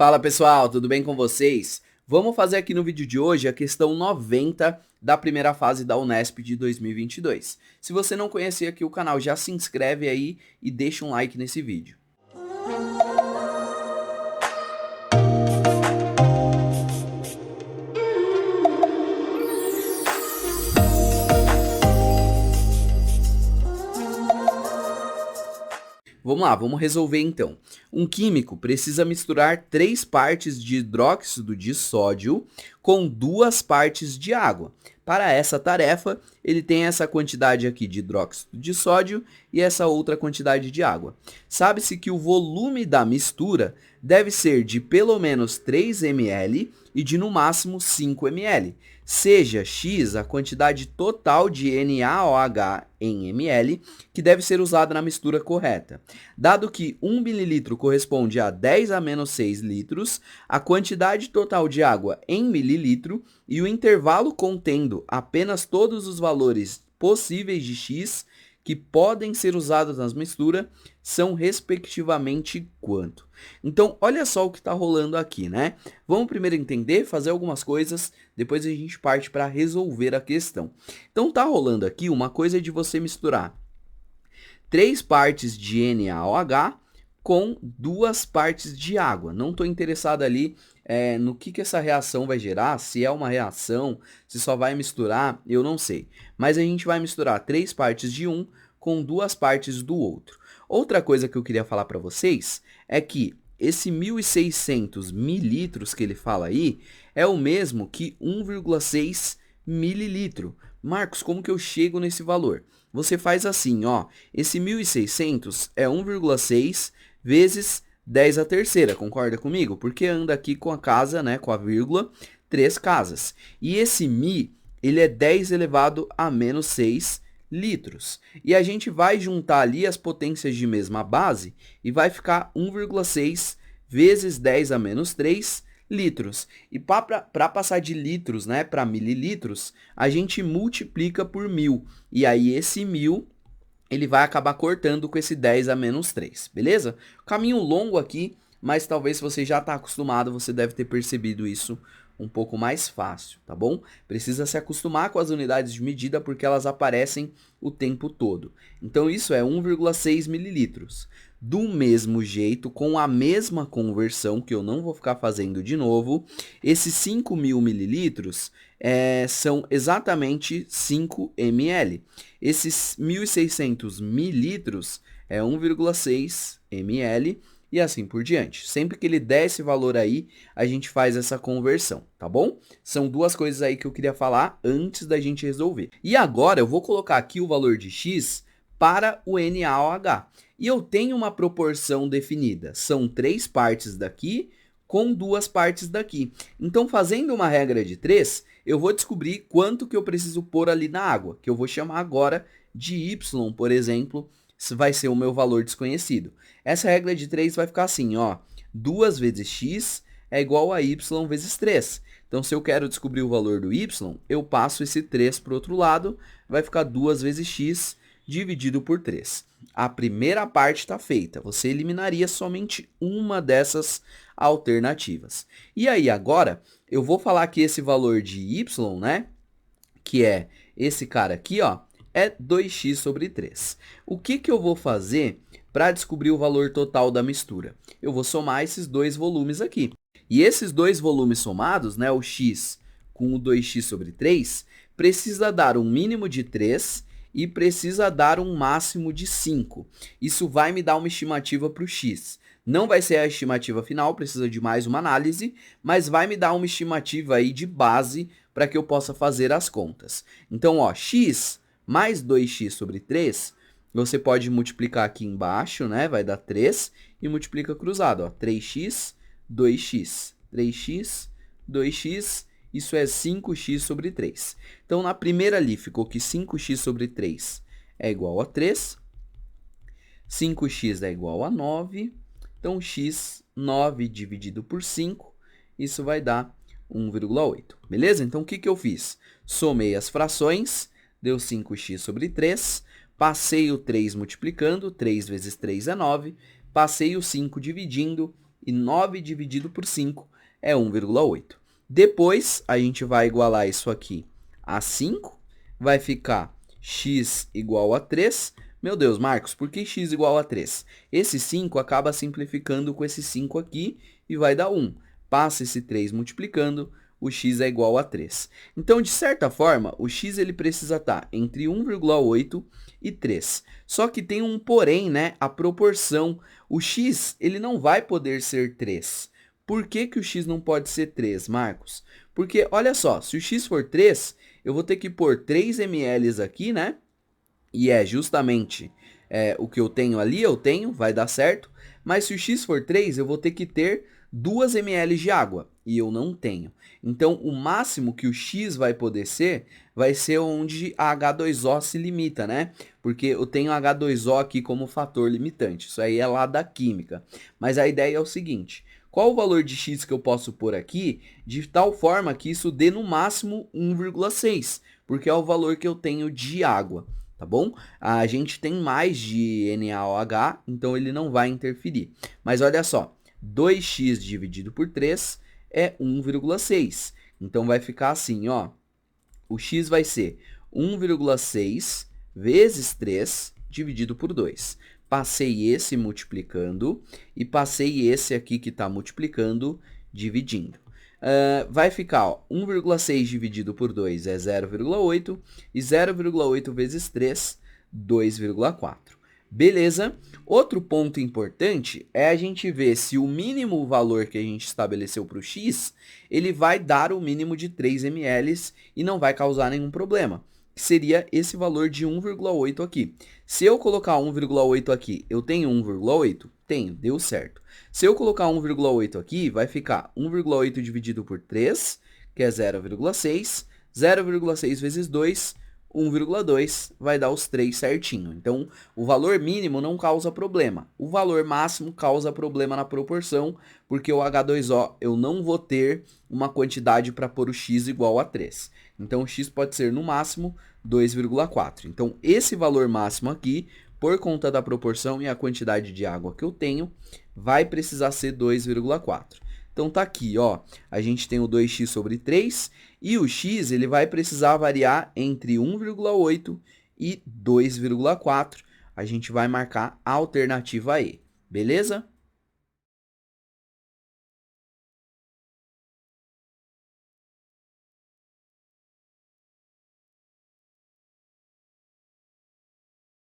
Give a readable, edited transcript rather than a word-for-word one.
Fala pessoal, tudo bem com vocês? Vamos fazer aqui no vídeo de hoje a questão 90 da primeira fase da Unesp de 2022. Se você não conhecer aqui o canal, já se inscreve aí e deixa um like nesse vídeo. Vamos lá, vamos resolver então. Um químico precisa misturar 3 partes de hidróxido de sódio com 2 partes de água. Para essa tarefa, ele tem essa quantidade aqui de hidróxido de sódio e essa outra quantidade de água. Sabe-se que o volume da mistura deve ser de pelo menos 3 ml e de no máximo 5 ml. Seja X a quantidade total de NaOH em ml que deve ser usada na mistura correta. Dado que 1 ml corresponde a 10 a menos 6 litros, a quantidade total de água em mililitro e o intervalo contendo apenas todos os valores possíveis de X que podem ser usados nas misturas são respectivamente quanto. Então, olha só o que está rolando aqui, né? Vamos primeiro entender, fazer algumas coisas, depois a gente parte para resolver a questão. Então, está rolando aqui uma coisa de você misturar 3 partes de NaOH com 2 partes de água. Não estou interessado ali no que essa reação vai gerar, se é uma reação, se só vai misturar, eu não sei. Mas a gente vai misturar 3 partes de um com 2 partes do outro. Outra coisa que eu queria falar para vocês é que esse 1.600 mililitros que ele fala aí é o mesmo que 1,6 mililitro. Marcos, como que eu chego nesse valor? Você faz assim, ó, esse 1.600 é 1,6 vezes 10 a terceira, concorda comigo? Porque anda aqui com a casa, né, com a vírgula, 3 casas. E esse mi, ele é 10 elevado a menos 6 litros. E a gente vai juntar ali as potências de mesma base e vai ficar 1,6 vezes 10 a menos 3 litros. E para passar de litros, né, para mililitros, a gente multiplica por 1.000. E aí esse 1.000 ele vai acabar cortando com esse 10 a menos 3, beleza? Caminho longo aqui, mas talvez se você já está acostumado, você deve ter percebido isso um pouco mais fácil, tá bom? Precisa se acostumar com as unidades de medida porque elas aparecem o tempo todo. Então isso é 1,6 mililitros. Do mesmo jeito, com a mesma conversão, que eu não vou ficar fazendo de novo, esses 5.000 mililitros são exatamente 5 ml. Esses 1.600 mililitros é 1,6 ml e assim por diante. Sempre que ele der esse valor aí, a gente faz essa conversão, tá bom? São duas coisas aí que eu queria falar antes da gente resolver. E agora eu vou colocar aqui o valor de X para o NaOH. E eu tenho uma proporção definida. São 3 partes daqui com 2 partes daqui. Então, fazendo uma regra de 3, eu vou descobrir quanto que eu preciso pôr ali na água, que eu vou chamar agora de Y, por exemplo, vai ser o meu valor desconhecido. Essa regra de 3 vai ficar assim, ó, 2 vezes x é igual a y vezes 3. Então, se eu quero descobrir o valor do y, eu passo esse 3 para o outro lado, vai ficar 2 vezes x dividido por 3. A primeira parte está feita. Você eliminaria somente uma dessas alternativas. E aí, agora, eu vou falar que esse valor de y, né, que é esse cara aqui, ó, é 2x sobre 3. O que eu vou fazer para descobrir o valor total da mistura? Eu vou somar esses dois volumes aqui. E esses dois volumes somados, né, o x com o 2x sobre 3, precisa dar um mínimo de 3 e precisa dar um máximo de 5. Isso vai me dar uma estimativa para o x. Não vai ser a estimativa final, precisa de mais uma análise, mas vai me dar uma estimativa aí de base para que eu possa fazer as contas. Então, ó, x mais 2x sobre 3, você pode multiplicar aqui embaixo, né? Vai dar 3 e multiplica cruzado, ó, 3x, 2x, 3x, 2x, isso é 5x sobre 3. Então, na primeira ali, ficou que 5x sobre 3 é igual a 3, 5x é igual a 9, então x, 9 dividido por 5, isso vai dar 1,8, beleza? Então, o que eu fiz? Somei as frações, deu 5x sobre 3, passei o 3 multiplicando, 3 vezes 3 é 9, passei o 5 dividindo, e 9 dividido por 5 é 1,8. Depois, a gente vai igualar isso aqui a 5, vai ficar x igual a 3. Meu Deus, Marcos, por que x igual a 3? Esse 5 acaba simplificando com esse 5 aqui e vai dar 1. Passa esse 3 multiplicando, o x é igual a 3. Então, de certa forma, o x ele precisa estar entre 1,8 e 3. Só que tem um porém, né? A proporção. O x ele não vai poder ser 3. Por que que o x não pode ser 3, Marcos? Porque, olha só, se o x for 3, eu vou ter que pôr 3 ml aqui, né? E é justamente o que eu tenho ali, vai dar certo. Mas se o x for 3, eu vou ter que ter 2 ml de água, e eu não tenho. Então, o máximo que o x vai poder ser, vai ser onde a H2O se limita, né? Porque eu tenho H2O aqui como fator limitante. Isso aí é lá da química. Mas a ideia é o seguinte: qual o valor de x que eu posso pôr aqui, de tal forma que isso dê no máximo 1,6, porque é o valor que eu tenho de água. Tá bom? A gente tem mais de NaOH, então ele não vai interferir. Mas olha só, 2x dividido por 3 é 1,6. Então vai ficar assim, ó. O x vai ser 1,6 vezes 3 dividido por 2. Passei esse multiplicando e passei esse aqui que está multiplicando dividindo. Vai ficar 1,6 dividido por 2 é 0,8 e 0,8 vezes 3, 2,4. Beleza? Outro ponto importante é a gente ver se o mínimo valor que a gente estabeleceu para o x, ele vai dar o mínimo de 3 ml e não vai causar nenhum problema, que seria esse valor de 1,8 aqui. Se eu colocar 1,8 aqui, eu tenho 1,8? Tenho, deu certo. Se eu colocar 1,8 aqui, vai ficar 1,8 dividido por 3, que é 0,6, 0,6 vezes 2, 1,2, vai dar os 3 certinho. Então, o valor mínimo não causa problema. O valor máximo causa problema na proporção, porque o H2O eu não vou ter uma quantidade para pôr o x igual a 3. Então, o x pode ser, no máximo, 2,4. Então, esse valor máximo aqui, por conta da proporção e a quantidade de água que eu tenho, vai precisar ser 2,4. Então tá aqui, ó, a gente tem o 2x sobre 3 e o x ele vai precisar variar entre 1,8 e 2,4. A gente vai marcar a alternativa E, beleza?